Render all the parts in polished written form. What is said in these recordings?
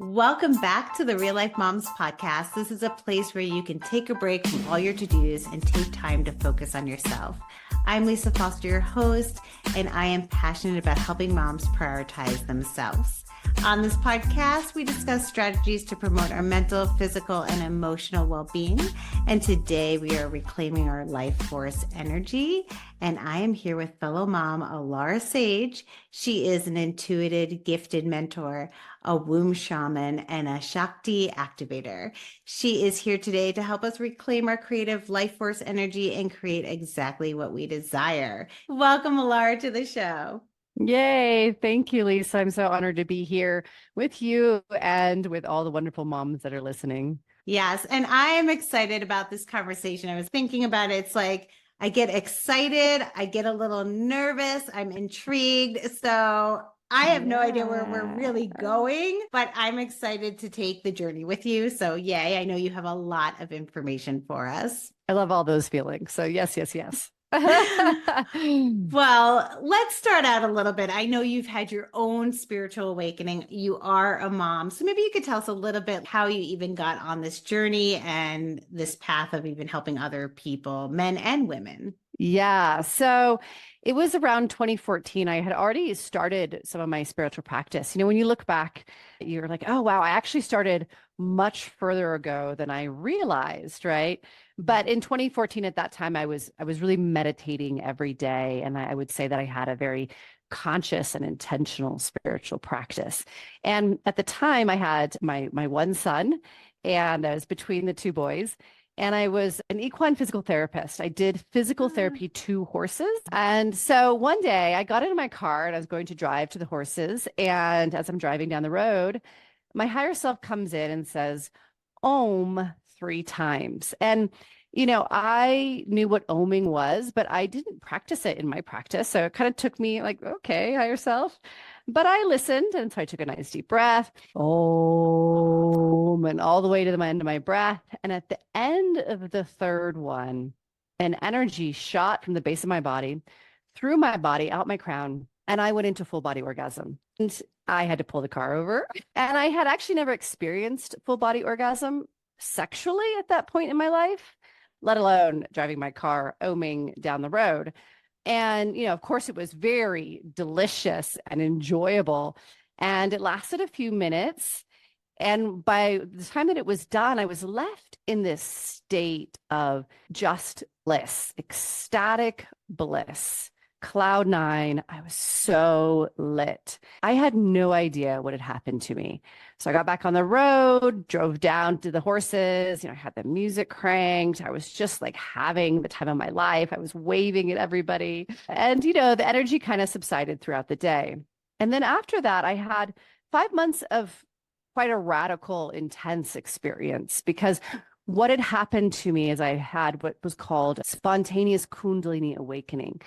Welcome back to the Real Life Moms podcast. This is a place where you can take a break from all your to-dos and take time to focus on yourself. I'm Lisa Foster, your host, and I am passionate about helping moms prioritize themselves. On this podcast, we discuss strategies to promote our mental, physical, and emotional well-being. And today we are reclaiming our life force energy. And I am here with fellow mom, Alara Sage. She is an intuitive, gifted mentor, a womb shaman, and a Shakti Activator. She is here today to help us reclaim our creative life force energy and create exactly what we desire. Welcome, Alara, to the show. Yay. Thank you, Lisa. I'm so honored to be here with you and with all the wonderful moms that are listening. Yes. And I am excited about this conversation. I was thinking about it. It's like I get excited. I get a little nervous. I'm intrigued. So I have no idea where we're really going, but I'm excited to take the journey with you. So yay. I know you have a lot of information for us. I love all those feelings. So yes. Well, let's start out a little bit. I know you've had your own spiritual awakening. You are a mom. So maybe you could tell us a little bit how you even got on this journey and this path of even helping other people, men and women. Yeah. So it was around 2014. I had already started some of my spiritual practice. When you look back, you're like, oh, wow, I actually started much further ago than I realized, right? But in 2014, at that time, I was really meditating every day. And I would say that I had a very conscious and intentional spiritual practice. And at the time, I had my one son, and I was between the two boys. And I was an equine physical therapist. I did physical therapy to horses. And so one day I got into my car and I was going to drive to the horses. And as I'm driving down the road, my higher self comes in and says, Om 3 times. And, I knew what oming was, but I didn't practice it in my practice. So it kind of took me like, okay, higher self. But I listened, and so I took a nice deep breath, Om, and all the way to the end of my breath. And at the end of the third one, an energy shot from the base of my body, through my body, out my crown, and I went into full body orgasm. And I had to pull the car over. And I had actually never experienced full body orgasm sexually at that point in my life, let alone driving my car, oming down the road. And, of course, it was very delicious and enjoyable. And it lasted a few minutes. And by the time that it was done, I was left in this state of just bliss, ecstatic bliss. Cloud 9. I was so lit. I had no idea what had happened to me. So I got back on the road, drove down to the horses. I had the music cranked. I was just like having the time of my life. I was waving at everybody. And, the energy kind of subsided throughout the day. And then after that, I had 5 months of quite a radical, intense experience, because what had happened to me is I had what was called spontaneous Kundalini awakening.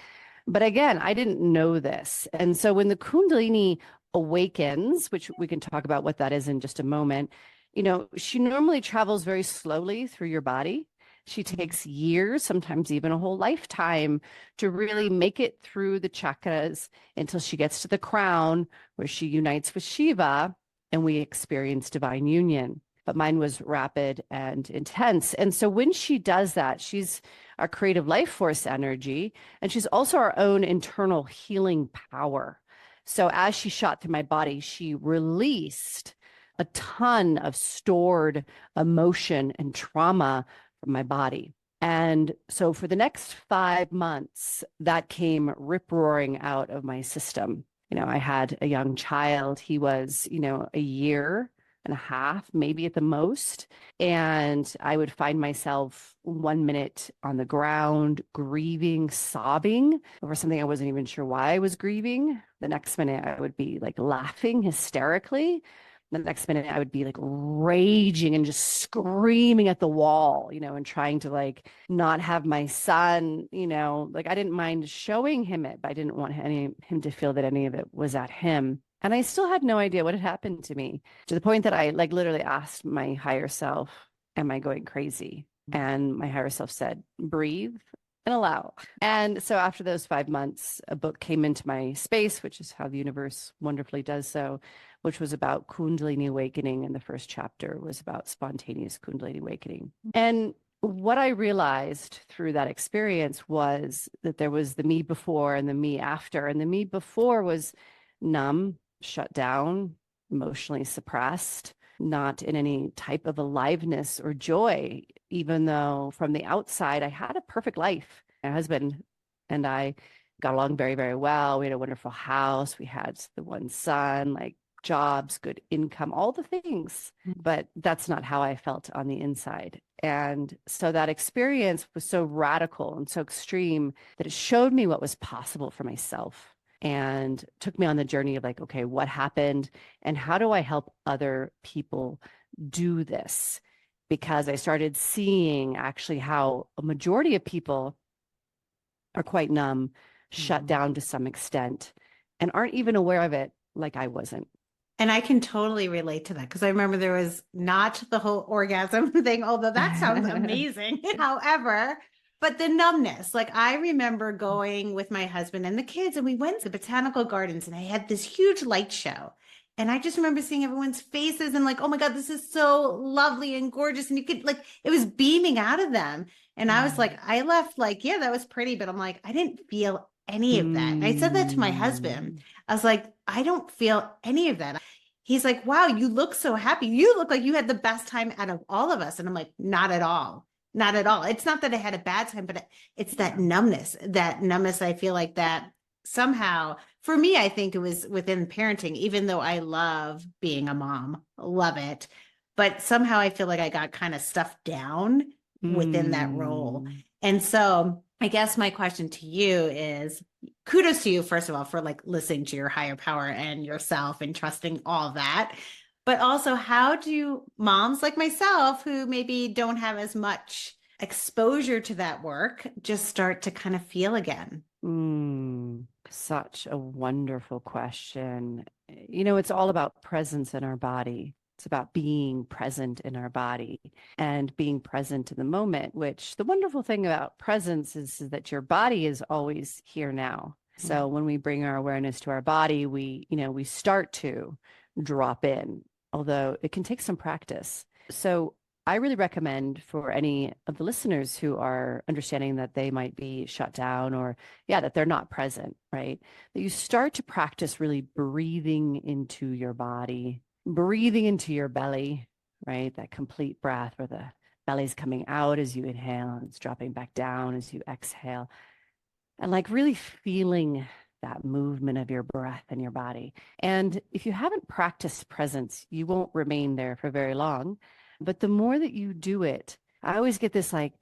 But again, I didn't know this. And so when the Kundalini awakens, which we can talk about what that is in just a moment, she normally travels very slowly through your body. She takes years, sometimes even a whole lifetime, to really make it through the chakras until she gets to the crown, where she unites with Shiva and we experience divine union. But mine was rapid and intense. And so when she does that, she's our creative life force energy, and she's also our own internal healing power. So as she shot through my body, she released a ton of stored emotion and trauma from my body. And so for the next 5 months, that came rip-roaring out of my system. I had a young child. He was, a year and a half, maybe at the most. And I would find myself 1 minute on the ground, grieving, sobbing over something I wasn't even sure why I was grieving. The next minute I would be like laughing hysterically. The next minute I would be like raging and just screaming at the wall, and trying to like not have my son, like I didn't mind showing him it, but I didn't want him to feel that any of it was at him. And I still had no idea what had happened to me, to the point that I like literally asked my higher self, am I going crazy? And my higher self said, breathe and allow. And so after those 5 months, a book came into my space, which is how the universe wonderfully does so, which was about Kundalini awakening. And the first chapter was about spontaneous Kundalini awakening. And what I realized through that experience was that there was the me before and the me after. And the me before was numb, shut down, emotionally suppressed, not in any type of aliveness or joy, even though from the outside I had a perfect life. My husband and I got along very, very well. We had a wonderful house. We had the one son, like jobs, good income, all the things. But that's not how I felt on the inside. And so that experience was so radical and so extreme that it showed me what was possible for myself and took me on the journey of like, okay, what happened and how do I help other people do this? Because I started seeing actually how a majority of people are quite numb, shut down to some extent, and aren't even aware of it like I wasn't. And I can totally relate to that because I remember there was not the whole orgasm thing, although that sounds amazing. However, but the numbness, like I remember going with my husband and the kids, and we went to the botanical gardens, and I had this huge light show. And I just remember seeing everyone's faces and like, oh my God, this is so lovely and gorgeous. And you could like, it was beaming out of them. And I was like, I left like, yeah, that was pretty, but I'm like, I didn't feel any of that. And I said that to my husband. I was like, I don't feel any of that. He's like, wow, you look so happy. You look like you had the best time out of all of us. And I'm like, not at all. Not at all. It's not that I had a bad time, but it's that numbness, I feel like that somehow for me, I think it was within parenting, even though I love being a mom, love it. But somehow I feel like I got kind of stuffed down within that role. And so I guess my question to you is kudos to you, first of all, for like listening to your higher power and yourself and trusting all that. But also, how do moms like myself who maybe don't have as much exposure to that work just start to kind of feel again? Such a wonderful question. You know, it's all about presence in our body. It's about being present in our body and being present in the moment, which the wonderful thing about presence is that your body is always here now. So when we bring our awareness to our body, we start to drop in, although it can take some practice. So I really recommend for any of the listeners who are understanding that they might be shut down or, that they're not present, right? That you start to practice really breathing into your body, breathing into your belly, right? That complete breath where the belly's coming out as you inhale and it's dropping back down as you exhale. And like really feeling that movement of your breath in your body. And if you haven't practiced presence, you won't remain there for very long. But the more that you do it, I always get this like,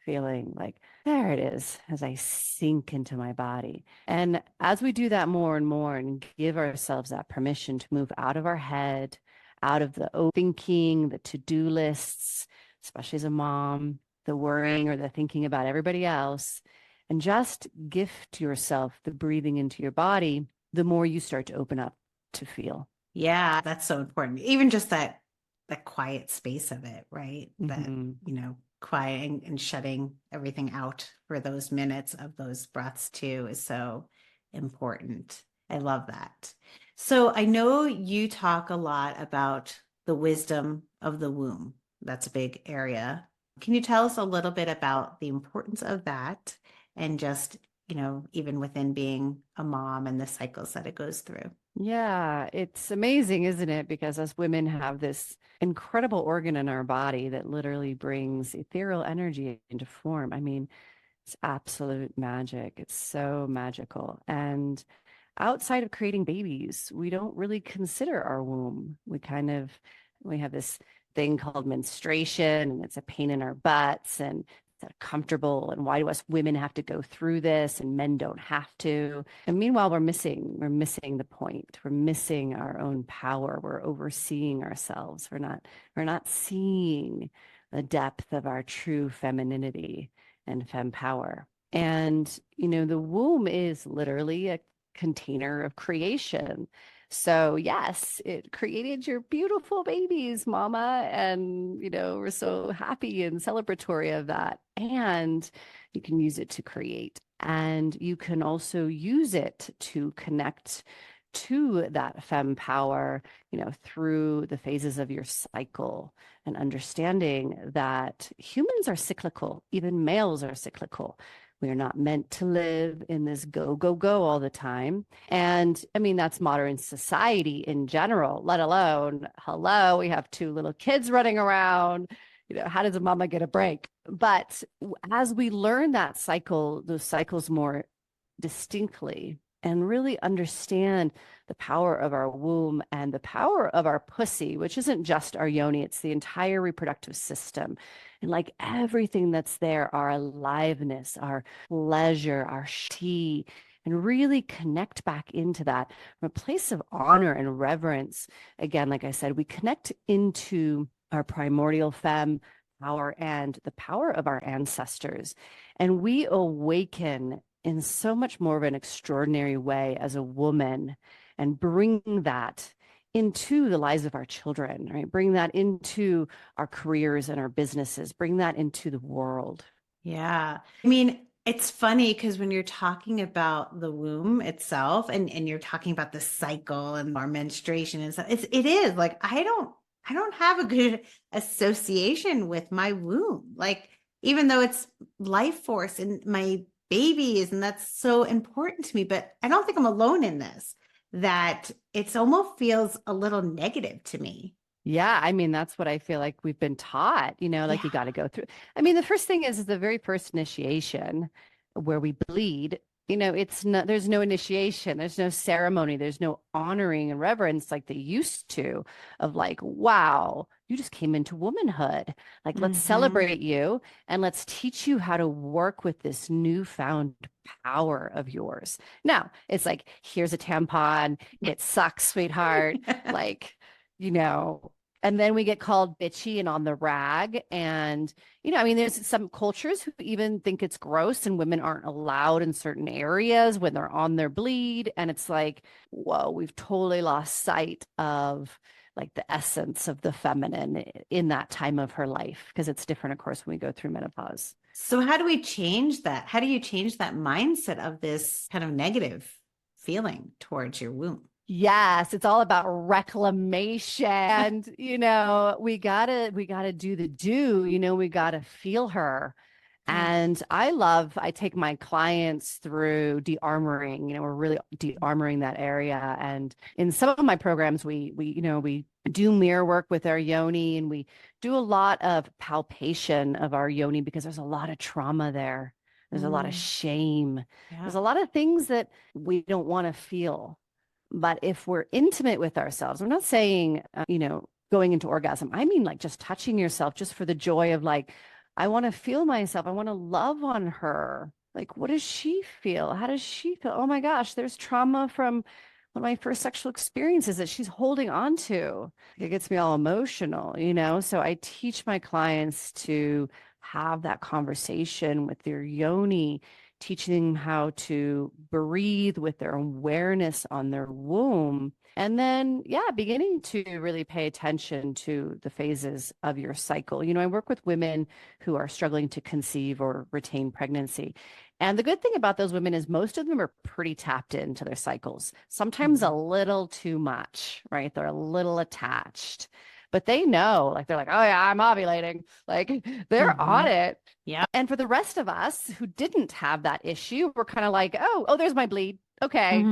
feeling like, there it is, as I sink into my body. And as we do that more and more and give ourselves that permission to move out of our head, out of the thinking, the to-do lists, especially as a mom, the worrying or the thinking about everybody else, and just gift yourself the breathing into your body, the more you start to open up to feel. Yeah, that's so important. Even just that quiet space of it, right? That, quiet and shutting everything out for those minutes of those breaths too is so important. I love that. So I know you talk a lot about the wisdom of the womb. That's a big area. Can you tell us a little bit about the importance of that and just, even within being a mom and the cycles that it goes through? Yeah, it's amazing, isn't it? Because us women have this incredible organ in our body that literally brings ethereal energy into form. I mean, it's absolute magic. It's so magical. And outside of creating babies, we don't really consider our womb. We have this thing called menstruation, and it's a pain in our butts, and it's uncomfortable. And why do us women have to go through this and men don't have to? And meanwhile, we're missing the point. We're missing our own power. We're overseeing ourselves. We're not seeing the depth of our true femininity and femme power. And, the womb is literally a container of creation. So yes, it created your beautiful babies, mama. And, we're so happy and celebratory of that. And you can use it to create. And you can also use it to connect to that femme power, through the phases of your cycle, and understanding that humans are cyclical, even males are cyclical. We are not meant to live in this go, go, go all the time. And I mean, that's modern society in general, let alone, hello, we have two little kids running around. How does a mama get a break? But as we learn that cycle, those cycles more distinctly, and really understand the power of our womb and the power of our pussy, which isn't just our yoni, it's the entire reproductive system. And like everything that's there, our aliveness, our pleasure, our Shakti, and really connect back into that from a place of honor and reverence. Again, like I said, we connect into our primordial femme power and the power of our ancestors. And we awaken in so much more of an extraordinary way as a woman, and bring that into the lives of our children, right? Bring that into our careers and our businesses, bring that into the world. Yeah. I mean, it's funny because when you're talking about the womb itself, and you're talking about the cycle and our menstruation and stuff, it is like I don't have a good association with my womb. Like, even though it's life force and my babies, and that's so important to me, but I don't think I'm alone in this, that it's almost feels a little negative to me. Yeah, I mean, that's what I feel like we've been taught, like you got to go through. I mean, the first thing is the very first initiation where we bleed, it's not, there's no initiation, there's no ceremony, there's no honoring and reverence like they used to, of like, wow, you just came into womanhood. Like, let's celebrate you and let's teach you how to work with this newfound power of yours. Now, it's like, here's a tampon, it sucks, sweetheart. Like, you know, and then we get called bitchy and on the rag. And, I mean, there's some cultures who even think it's gross and women aren't allowed in certain areas when they're on their bleed. And it's like, whoa, we've totally lost sight of like the essence of the feminine in that time of her life, because it's different, of course, when we go through menopause. So how do we change that? How do you change that mindset of this kind of negative feeling towards your womb? Yes, it's all about reclamation. And, we gotta do the do, we gotta feel her. And I take my clients through de-armoring, we're really de-armoring that area. And in some of my programs, we do mirror work with our yoni, and we do a lot of palpation of our yoni because there's a lot of trauma there. There's a lot of shame. There's a lot of things that we don't want to feel. But if we're intimate with ourselves, I'm not saying, going into orgasm. I mean, like just touching yourself just for the joy of like, I want to feel myself. I want to love on her. Like, what does she feel? How does she feel? Oh my gosh, there's trauma from one of my first sexual experiences that she's holding on to. It gets me all emotional, So I teach my clients to have that conversation with their yoni, teaching them how to breathe with their awareness on their womb. And then, beginning to really pay attention to the phases of your cycle. I work with women who are struggling to conceive or retain pregnancy. And the good thing about those women is most of them are pretty tapped into their cycles, sometimes a little too much, right? They're a little attached, but they know, like, they're like, oh yeah, I'm ovulating. Like, they're on it. Yeah. And for the rest of us who didn't have that issue, we're kind of like, oh, there's my bleed. Okay.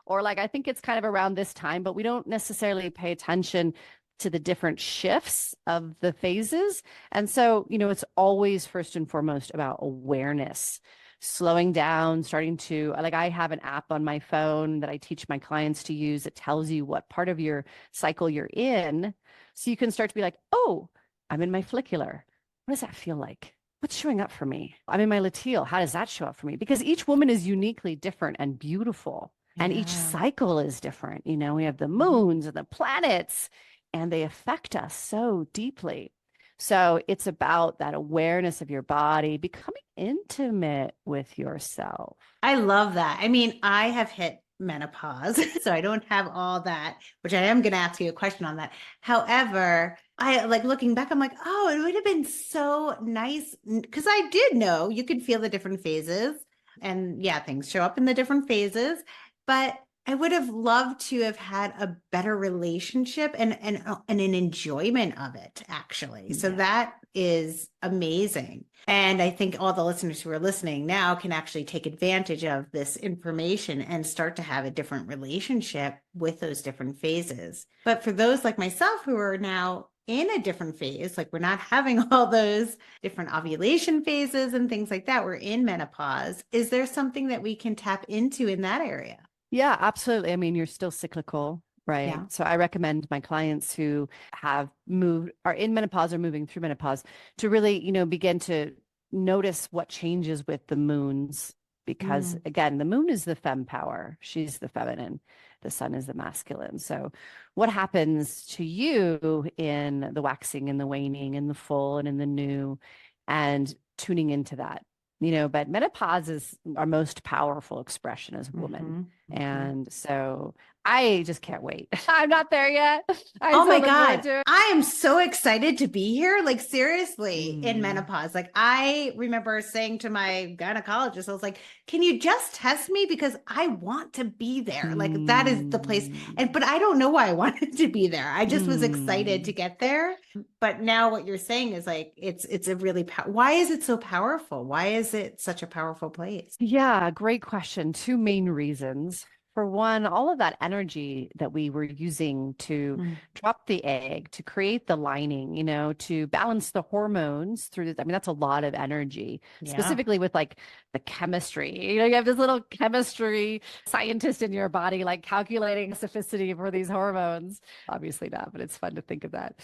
Or like, I think it's kind of around this time, but we don't necessarily pay attention to the different shifts of the phases. And so, it's always first and foremost about awareness, slowing down, starting to, like, I have an app on my phone that I teach my clients to use. It tells you what part of your cycle you're in. So you can start to be like, oh, I'm in my follicular. What does that feel like? What's showing up for me? I'm in my luteal. How does that show up for me? Because each woman is uniquely different and beautiful. And each cycle is different. We have the moons and the planets, and they affect us so deeply. So it's about that awareness of your body, becoming intimate with yourself. I love that. I mean, I have hit menopause, so I don't have all that, which I am going to ask you a question on that. However, I like looking back, I'm like, oh, it would have been so nice, because I did know you could feel the different phases, and things show up in the different phases. But I would have loved to have had a better relationship and an enjoyment of it, actually. So Yeah. that is amazing. And I think all the listeners who are listening now can actually take advantage of this information and start to have a different relationship with those different phases. But for those like myself who are now in a different phase, like we're not having all those different ovulation phases and things like that, we're in menopause. Is there something that we can tap into in that area? Yeah, absolutely. I mean, you're still cyclical, right? Yeah. So I recommend my clients who have moved, are in menopause or moving through menopause to really, begin to notice what changes with the moons. Because Mm. again, the moon is the fem power. She's the feminine. The sun is the masculine. So what happens to you in the waxing and the waning and the full and in the new and tuning into that? But menopause is our most powerful expression as a woman. Mm-hmm. Mm-hmm. And so I just can't wait. I'm not there yet. I Oh so my look forward God. to it. I am so excited to be here. Like, seriously, in Mm, menopause. Like, I remember saying to my gynecologist, I was like, can you just test me? Because I want to be there. Like, that is the place. mm, But I don't know why I wanted to be there. I just was excited to mm. get there. But now what you're saying is like, it's a really, why is it so powerful? Why is it such a powerful place? Yeah, great question. Two main reasons. For one, all of that energy that we were using to Mm. drop the egg, to create the lining, to balance the hormones through this. I mean, that's a lot of energy, Yeah. specifically with like the chemistry. You have this little chemistry scientist in your body, like calculating specificity for these hormones. Obviously not, but it's fun to think of that.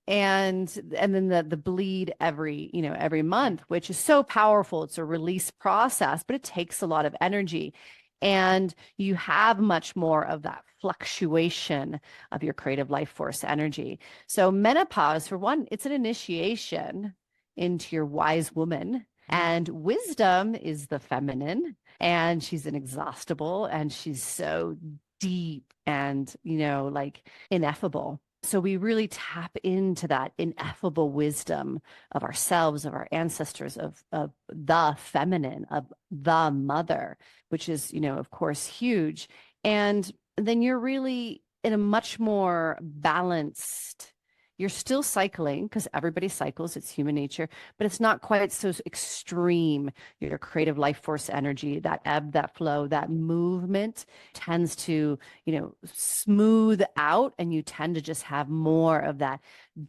And then the bleed every month, which is so powerful. It's a release process, but it takes a lot of energy, and you have much more of that fluctuation of your creative life force energy. So menopause, for one, it's an initiation into your wise woman, and wisdom is the feminine, and she's inexhaustible, and she's so deep and like ineffable. So we really tap into that ineffable wisdom of ourselves, of our ancestors, of the feminine, of the mother, which is, of course, huge. And then you're really in a much more balanced, you're still cycling because everybody cycles, it's human nature, but it's not quite so extreme. Your creative life force energy, that ebb, that flow, that movement tends to smooth out, and you tend to just have more of that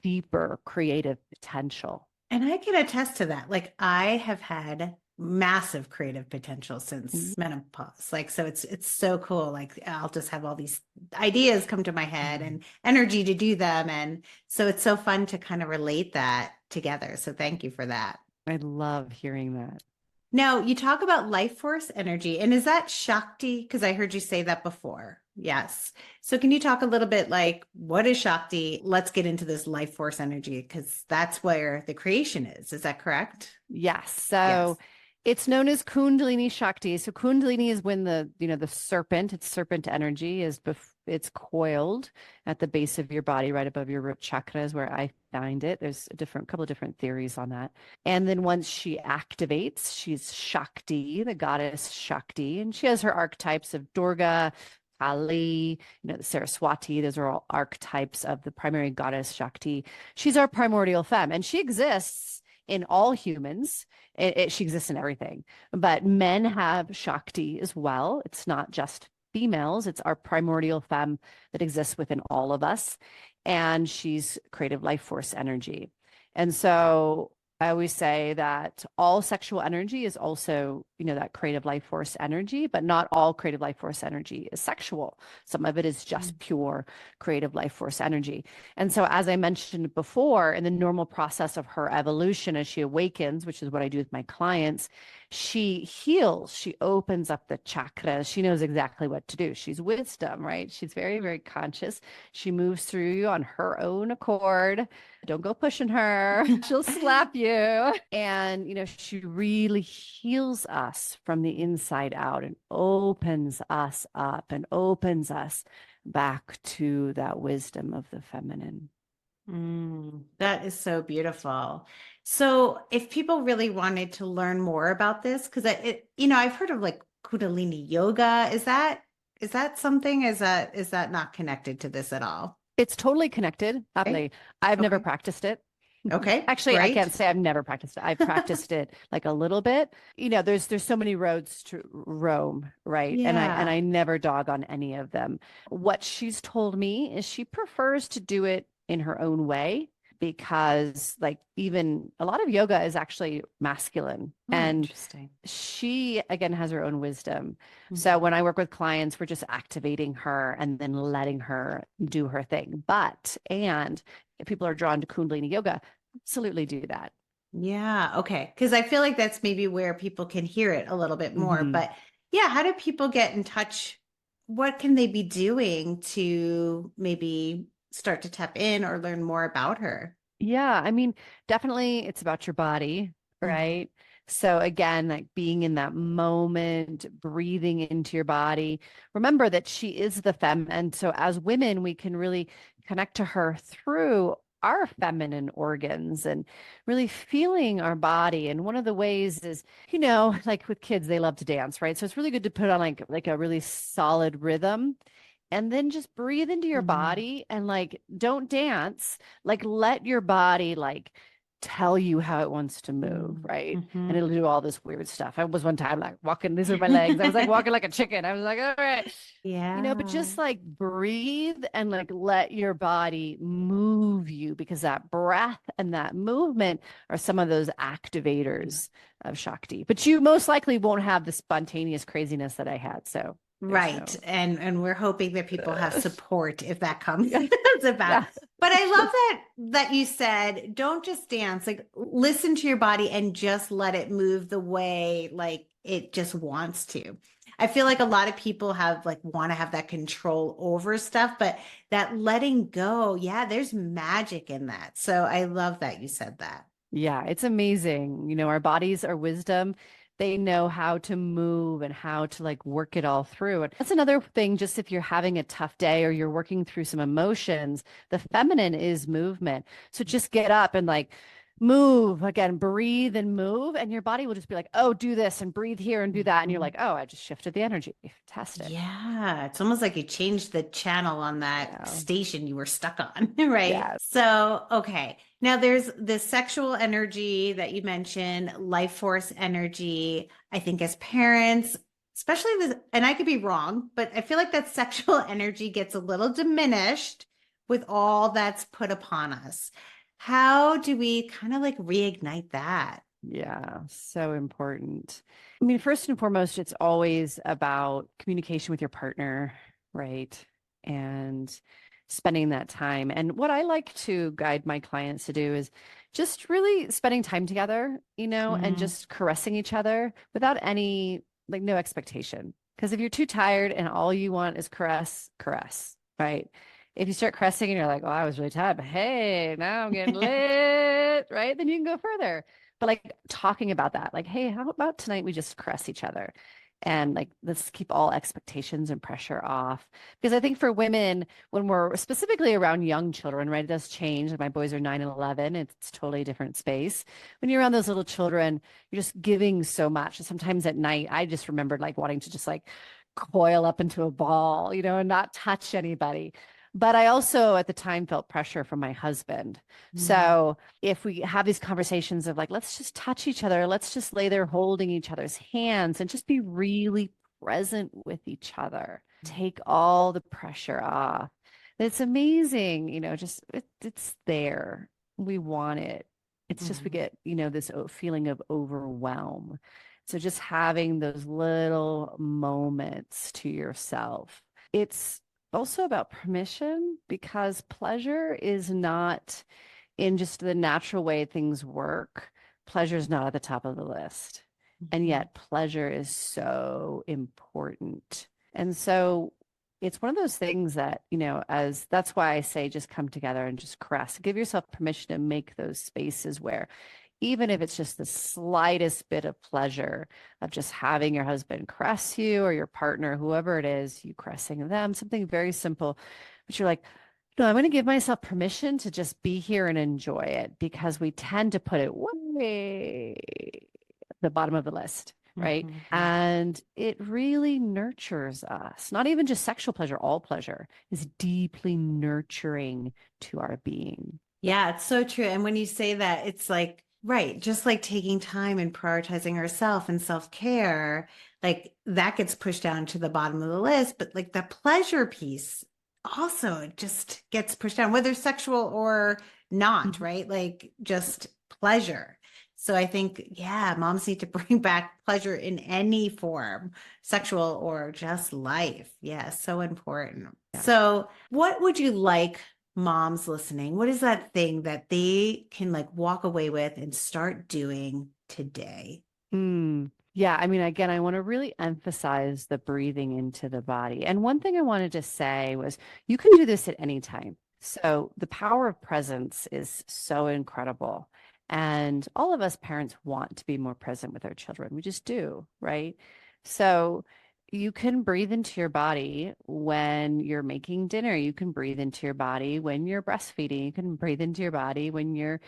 deeper creative potential. And I can attest to that. Like I have had massive creative potential since menopause. Like so it's so cool. Like I'll just have all these ideas come to my head Mhm. and energy to do them and so it's so fun to kind of relate that together. So thank you for that. I love hearing that. Now, you talk about life force energy, and is that Shakti? Because I heard you say that before. Yes. So, can you talk a little bit like what is Shakti? Let's get into this life force energy because that's where the creation is. Is that correct? Yes. Yes. So it's known as Kundalini Shakti. So Kundalini is when the serpent, it's serpent energy it's coiled at the base of your body, right above your root chakra is where I find it. There's a couple of different theories on that. And then once she activates, she's Shakti, the goddess Shakti, and she has her archetypes of Durga, Kali, the Saraswati. Those are all archetypes of the primary goddess Shakti. She's our primordial femme, and she exists in all humans. She exists in everything, but men have Shakti as well. It's not just females, it's our primordial femme that exists within all of us. And she's creative life force energy. And so I always say that all sexual energy is also, that creative life force energy, but not all creative life force energy is sexual. Some of it is just pure creative life force energy. And so, as I mentioned before, in the normal process of her evolution as she awakens, which is what I do with my clients, she heals, she opens up the chakras. She knows exactly what to do. She's wisdom, right? She's very, very conscious. She moves through you on her own accord. Don't go pushing her. She'll slap you. And, she really heals us from the inside out and opens us up and opens us back to that wisdom of the feminine. That is so beautiful. So, if people really wanted to learn more about this, because I've heard of like Kundalini yoga. Is that Is that something? Is that not connected to this at all? It's totally connected. Okay. Absolutely. I've never Okay. practiced it. Okay. Actually, I can't Great. say I've never practiced it. I've practiced it like a little bit. You know, there's so many roads to Rome, right? And Yeah. I never dog on any of them. What she's told me is she prefers to do it in her own way because like even a lot of yoga is actually masculine. Oh, And interesting. she again has her own wisdom. So Mhm. when I work with clients, we're just activating her and then letting her do her thing. But and if people are drawn to Kundalini yoga, absolutely do that. Yeah. Okay. Because I feel like that's maybe where people can hear it a little bit more. Hmm. But yeah, how do people get in touch? What can they be doing to maybe start to tap in or learn more about her? Yeah, I mean, definitely it's about your body, Mhm. right? So again, like being in that moment, breathing into your body. Remember that she is the fem. And so as women, we can really connect to her through our feminine organs and really feeling our body. And one of the ways is, like with kids, they love to dance, right? So it's really good to put on like a really solid rhythm and then just breathe into your Mhm. body and like don't dance, like let your body like tell you how it wants to move, Mhm. right? And Mhm. it'll do all this weird stuff. I was one time like walking, these are my legs. I was like walking like a chicken. I was like, all right. But Yeah. just like breathe and like let your body move you because that breath and that movement are some of those activators of Shakti. But you most likely won't have the spontaneous craziness that I had. So there's Right. no. And we're hoping that people have support if that comes Yeah. comes about. Yeah. But I love that you said don't just dance, like listen to your body and just let it move the way like it just wants to. I feel like a lot of people have like want to have that control over stuff, but that letting go, yeah, there's magic in that. So I love that you said that. Yeah, it's amazing. Our bodies are wisdom. They know how to move and how to like work it all through. And that's another thing, just if you're having a tough day or you're working through some emotions, the feminine is movement. So just get up and like move again, breathe and move. And your body will just be like, oh, do this and breathe here and do that. And you're Mhm. like, oh, I just shifted the energy. Fantastic. Yeah, it's almost like you changed the channel on that Yeah. station you were stuck on, right? Yeah. So, okay. Now there's the sexual energy that you mentioned, life force energy. I think as parents, especially this, and I could be wrong, but I feel like that sexual energy gets a little diminished with all that's put upon us. How do we kind of like reignite that? Yeah, so important. I mean, first and foremost, it's always about communication with your partner, right? And spending that time. And what I like to guide my clients to do is just really spending time together, and Mm, just caressing each other without any, like, no expectation. Because if you're too tired and all you want is caress, caress, right? If you start caressing and you're like, oh, I was really tired, but hey, now I'm getting lit, right? Then you can go further, but like talking about that, like, hey, how about tonight we just caress each other and like let's keep all expectations and pressure off. Because I think for women, when we're specifically around young children, right, it does change. My boys are 9 and 11. It's totally a different space. When you're around those little children, you're just giving so much. Sometimes at night, I just remembered like wanting to just like coil up into a ball, and not touch anybody. But I also at the time felt pressure from my husband. mm, So if we have these conversations of like, let's just touch each other, let's just lay there holding each other's hands and just be really present with each other, take all the pressure off. It's amazing, just it's there. We want it. It's just we mm, get, this feeling of overwhelm. So just having those little moments to yourself. It's also about permission because pleasure is not in just the natural way things work. Pleasure is not at the top of the list. And mhm. yet pleasure is so important. And so it's one of those things that, as that's why I say just come together and just caress. Give yourself permission to make those spaces where even if it's just the slightest bit of pleasure of just having your husband caress you or your partner, whoever it is, you caressing them, something very simple, but you're like, no, I'm going to give myself permission to just be here and enjoy it because we tend to put it way at the bottom of the list. right? Mhm. And it really nurtures us. Not even just sexual pleasure, all pleasure is deeply nurturing to our being. Yeah, it's so true. And when you say that, it's like, right, just like taking time and prioritizing ourselves and self-care, like that gets pushed down to the bottom of the list. But like the pleasure piece also just gets pushed down, whether sexual or not, Mhm. right? Like just pleasure. So I think, yeah, moms need to bring back pleasure in any form, sexual or just life. Yeah, so important. Yeah. So, what would you like moms listening? What is that thing that they can like walk away with and start doing today? Yeah, I mean, again, I want to really emphasize the breathing into the body. And one thing I wanted to say was you can do this at any time. So the power of presence is so incredible. And all of us parents want to be more present with our children. We just do, right? So you can breathe into your body when you're making dinner. You can breathe into your body when you're breastfeeding. You can breathe into your body when you're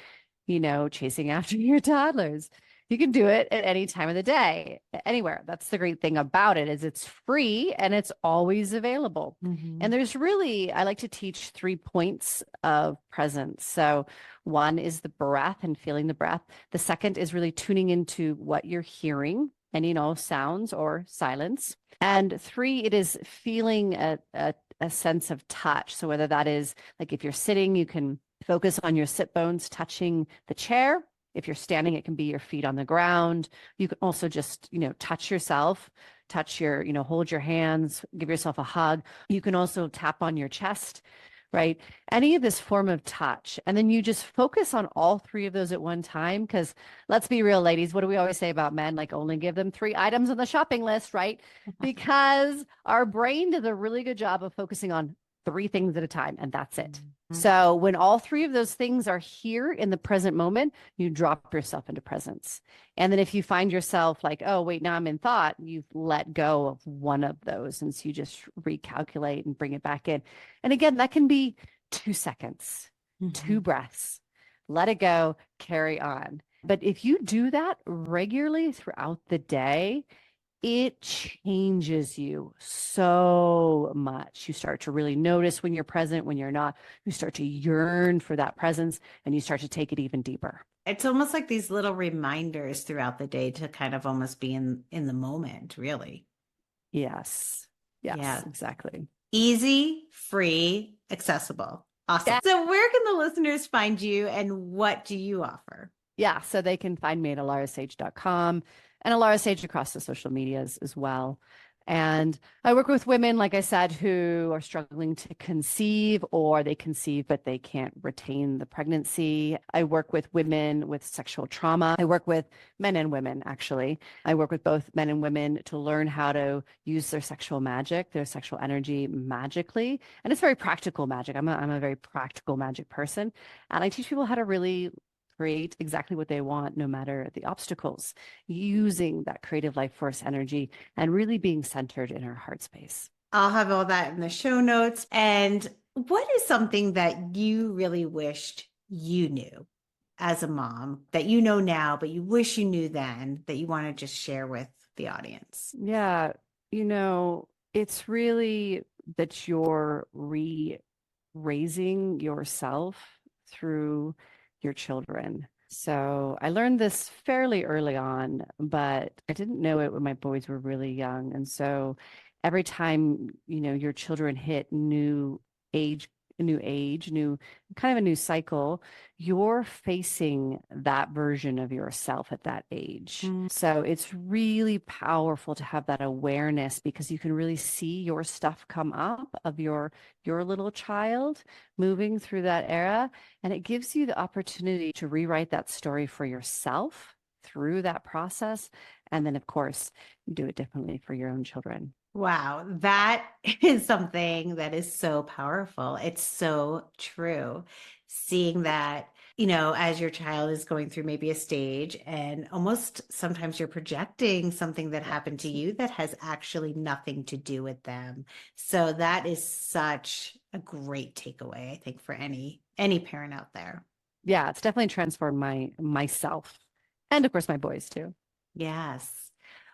chasing after your toddlers. You can do it at any time of the day, anywhere. That's the great thing about it is it's free and it's always available. And Mhm. there's really, I like to teach 3 points of presence. So one is the breath and feeling the breath. The second is really tuning into what you're hearing and, sounds or silence. And three, it is feeling a sense of touch. So whether that is like if you're sitting, you can focus on your sit bones touching the chair. If you're standing, it can be your feet on the ground. You can also just, touch yourself, hold your hands, give yourself a hug. You can also tap on your chest, right? Any of this form of touch. And then you just focus on all three of those at one time. Because let's be real, ladies, what do we always say about men? Like only give them 3 items on the shopping list, right? Because our brain does a really good job of focusing on 3 things at a time, and that's it. Mhm. So when all three of those things are here in the present moment, you drop yourself into presence. And then if you find yourself like, oh, wait, now I'm in thought, you've let go of one of those. And so you just recalculate and bring it back in. And again, that can be 2 seconds, two Mhm. breaths, let it go, carry on. But if you do that regularly throughout the day, it changes you so much. You start to really notice when you're present, when you're not. You start to yearn for that presence and you start to take it even deeper. It's almost like these little reminders throughout the day to kind of almost be in the moment, really. Yes. Yes, Yeah. exactly. Easy, free, accessible. Awesome. Yeah. So where can the listeners find you and what do you offer? Yeah. So they can find me at alarasage.com and Alara Sage across the social medias as well. And I work with women, like I said, who are struggling to conceive or they conceive, but they can't retain the pregnancy. I work with women with sexual trauma. I work with men and women, actually. I work with both men and women to learn how to use their sexual magic, their sexual energy magically. And it's very practical magic. I'm a very practical magic person. And I teach people how to really create exactly what they want, no matter the obstacles, using that creative life force energy and really being centered in our heart space. I'll have all that in the show notes. And what is something that you really wished you knew as a mom that you know now, but you wish you knew then that you want to just share with the audience? Yeah, it's really that you're raising yourself through your children. So I learned this fairly early on, but I didn't know it when my boys were really young. And so every time, your children hit age, new kind of a new cycle, you're facing that version of yourself at that age. Mm. So it's really powerful to have that awareness because you can really see your stuff come up of your little child moving through that era. And it gives you the opportunity to rewrite that story for yourself through that process. And then, of course, you do it differently for your own children. Wow, that is something that is so powerful. It's so true. Seeing that, as your child is going through maybe a stage, and almost sometimes you're projecting something that happened to you that has actually nothing to do with them. So that is such a great takeaway, I think, for any parent out there. Yeah, it's definitely transformed myself and of course my boys too. Yes.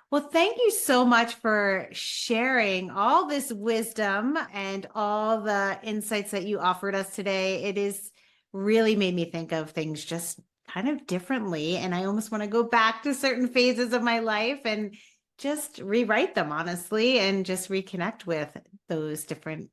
Well, thank you so much for sharing all this wisdom and all the insights that you offered us today. It is really made me think of things just kind of differently. And I almost want to go back to certain phases of my life and just rewrite them, honestly, and just reconnect with those different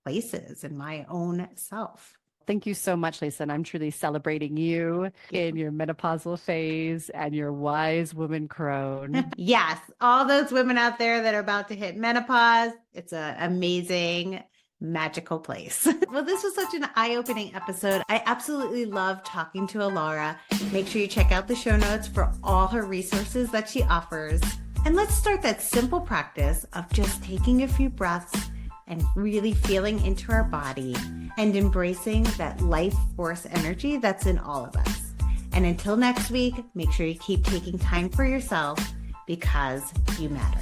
places in my own self. Thank you so much, Lisa. And I'm truly celebrating you in your menopausal phase and your wise woman crone. Yes, all those women out there that are about to hit menopause, it's an amazing, magical place. Well, this was such an eye-opening episode. I absolutely love talking to Alara. Make sure you check out the show notes for all her resources that she offers. And let's start that simple practice of just taking a few breaths and really feeling into our body and embracing that life force energy that's in all of us. And until next week, make sure you keep taking time for yourself because you matter.